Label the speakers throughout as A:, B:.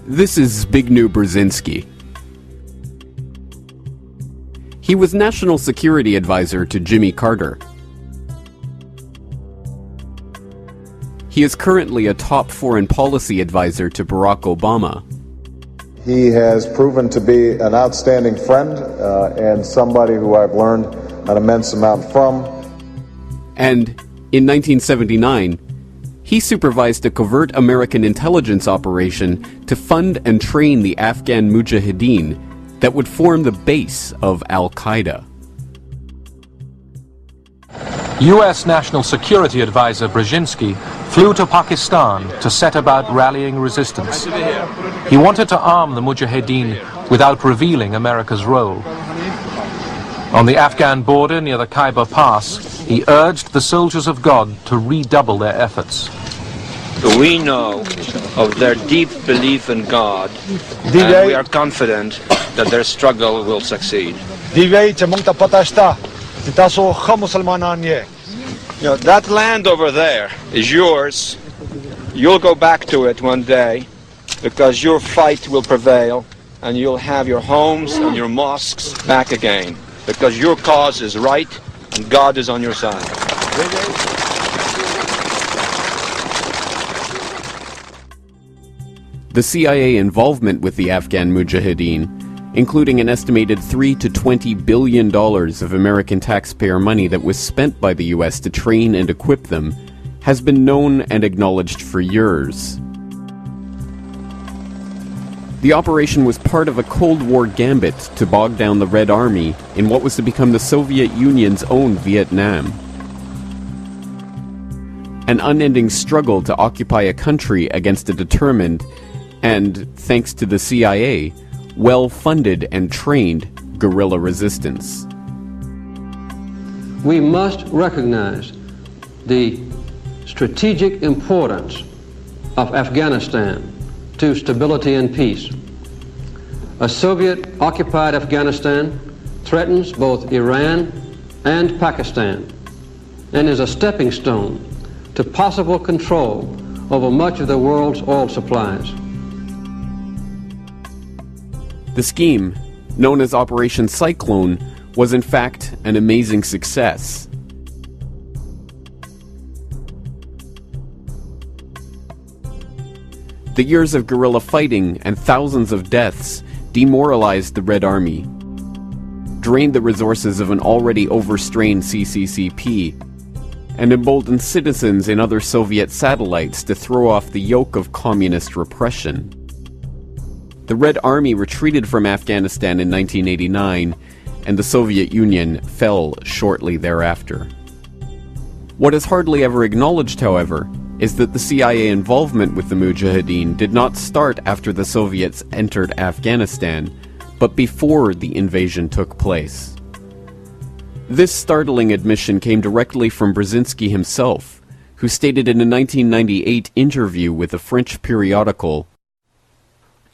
A: This is Zbigniew Brzezinski. He was National Security Advisor to Jimmy Carter. He is currently a top foreign policy advisor to Barack Obama.
B: He has proven to be an outstanding friend and somebody who I've learned an immense amount from.
A: And in 1979, he supervised a covert American intelligence operation to fund and train the Afghan Mujahideen that would form the base of Al-Qaeda.
C: U.S. National Security Advisor Brzezinski flew to Pakistan to set about rallying resistance. He wanted to arm the Mujahideen without revealing America's role. On the Afghan border near the Khyber Pass, he urged the soldiers of God to redouble their efforts.
D: We know of their deep belief in God, and we are confident that their struggle will succeed. That land over there is yours. You'll go back to it one day because your fight will prevail and you'll have your homes and your mosques back again because your cause is right and God is on your side.
A: The CIA involvement with the Afghan Mujahideen, including an estimated $3 to $20 billion of American taxpayer money that was spent by the US to train and equip them, has been known and acknowledged for years. The operation was part of a Cold War gambit to bog down the Red Army in what was to become the Soviet Union's own Vietnam. An unending struggle to occupy a country against a determined, and, thanks to the CIA, well-funded and trained guerrilla resistance.
E: We must recognize the strategic importance of Afghanistan to stability and peace. A Soviet-occupied Afghanistan threatens both Iran and Pakistan and is a stepping stone to possible control over much of the world's oil supplies.
A: The scheme, known as Operation Cyclone, was in fact an amazing success. The years of guerrilla fighting and thousands of deaths demoralized the Red Army, drained the resources of an already overstrained CCCP, and emboldened citizens in other Soviet satellites to throw off the yoke of communist repression. The Red Army retreated from Afghanistan in 1989, and the Soviet Union fell shortly thereafter. What is hardly ever acknowledged, however, is that the CIA involvement with the Mujahideen did not start after the Soviets entered Afghanistan, but before the invasion took place. This startling admission came directly from Brzezinski himself, who stated in a 1998 interview with a French periodical,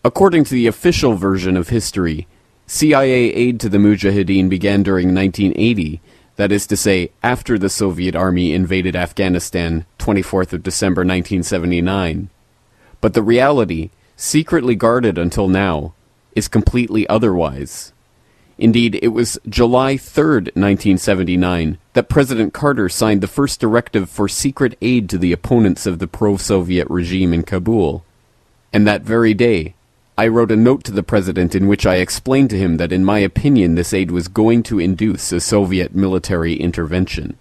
A: "According to the official version of history, CIA aid to the Mujahideen began during 1980, that is to say, after the Soviet Army invaded Afghanistan, 24th of December 1979. But the reality, secretly guarded until now, is completely otherwise. Indeed, it was July 3rd, 1979, that President Carter signed the first directive for secret aid to the opponents of the pro-Soviet regime in Kabul. And that very day, I wrote a note to the president in which I explained to him that in my opinion this aid was going to induce a Soviet military intervention."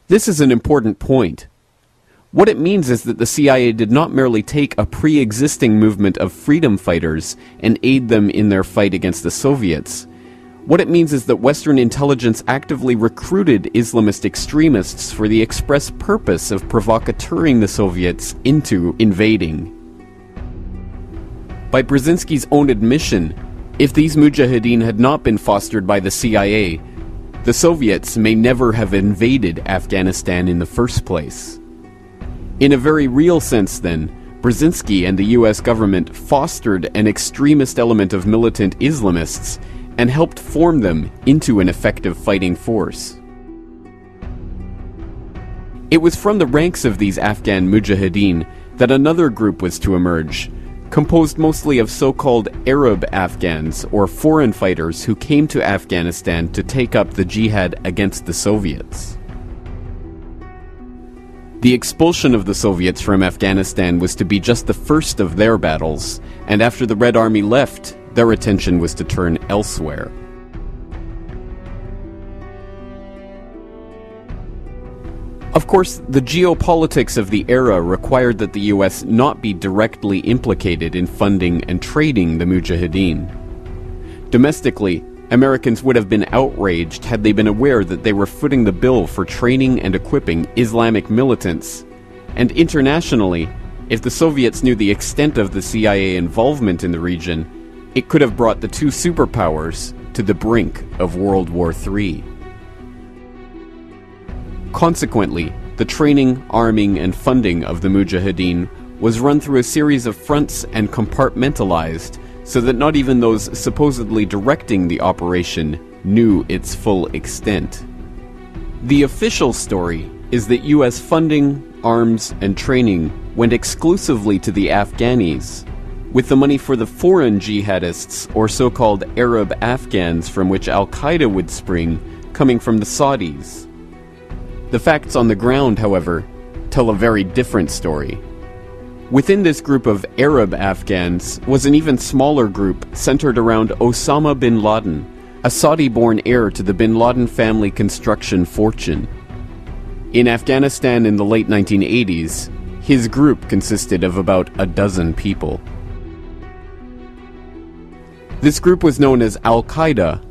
A: This is an important point. What it means is that the CIA did not merely take a pre-existing movement of freedom fighters and aid them in their fight against the Soviets. What it means is that Western intelligence actively recruited Islamist extremists for the express purpose of provocateuring the Soviets into invading. By Brzezinski's own admission, if these Mujahideen had not been fostered by the CIA, the Soviets may never have invaded Afghanistan in the first place. In a very real sense, then, Brzezinski and the US government fostered an extremist element of militant Islamists and helped form them into an effective fighting force. It was from the ranks of these Afghan Mujahideen that another group was to emerge, composed mostly of so-called Arab Afghans, or foreign fighters who came to Afghanistan to take up the jihad against the Soviets. The expulsion of the Soviets from Afghanistan was to be just the first of their battles, and after the Red Army left, their attention was to turn elsewhere. Of course, the geopolitics of the era required that the US not be directly implicated in funding and trading the Mujahideen. Domestically, Americans would have been outraged had they been aware that they were footing the bill for training and equipping Islamic militants. And internationally, if the Soviets knew the extent of the CIA involvement in the region, it could have brought the two superpowers to the brink of World War III. Consequently, the training, arming, and funding of the Mujahideen was run through a series of fronts and compartmentalized, so that not even those supposedly directing the operation knew its full extent. The official story is that US funding, arms, and training went exclusively to the Afghanis, with the money for the foreign jihadists, or so-called Arab Afghans from which Al-Qaeda would spring, coming from the Saudis. The facts on the ground, however, tell a very different story. Within this group of Arab Afghans was an even smaller group centered around Osama bin Laden, a Saudi-born heir to the bin Laden family construction fortune. In Afghanistan in the late 1980s, his group consisted of about a dozen people. This group was known as Al-Qaeda,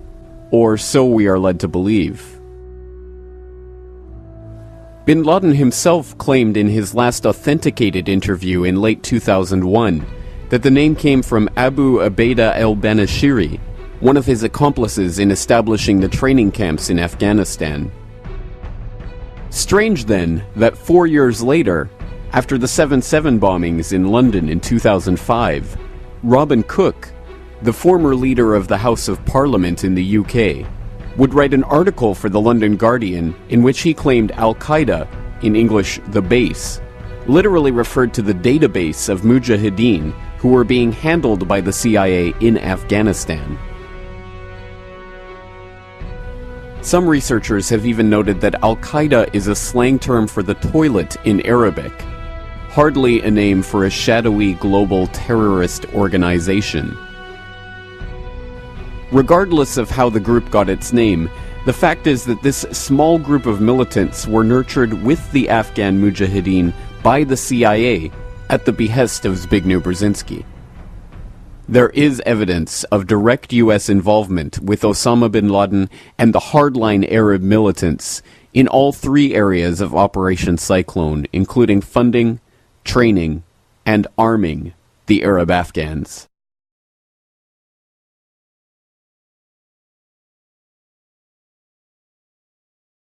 A: or so we are led to believe. Bin Laden himself claimed in his last authenticated interview in late 2001 that the name came from Abu Ubaidah al-Banashiri, one of his accomplices in establishing the training camps in Afghanistan. Strange then that 4 years later, after the 7/7 bombings in London in 2005, Robin Cook, the former leader of the House of Parliament in the UK, would write an article for the London Guardian in which he claimed Al-Qaeda, in English the base, literally referred to the database of Mujahideen who were being handled by the CIA in Afghanistan. Some researchers have even noted that Al-Qaeda is a slang term for the toilet in Arabic, hardly a name for a shadowy global terrorist organization. Regardless of how the group got its name, the fact is that this small group of militants were nurtured with the Afghan Mujahideen by the CIA at the behest of Zbigniew Brzezinski. There is evidence of direct US involvement with Osama bin Laden and the hardline Arab militants in all three areas of Operation Cyclone, including funding, training, and arming the Arab Afghans.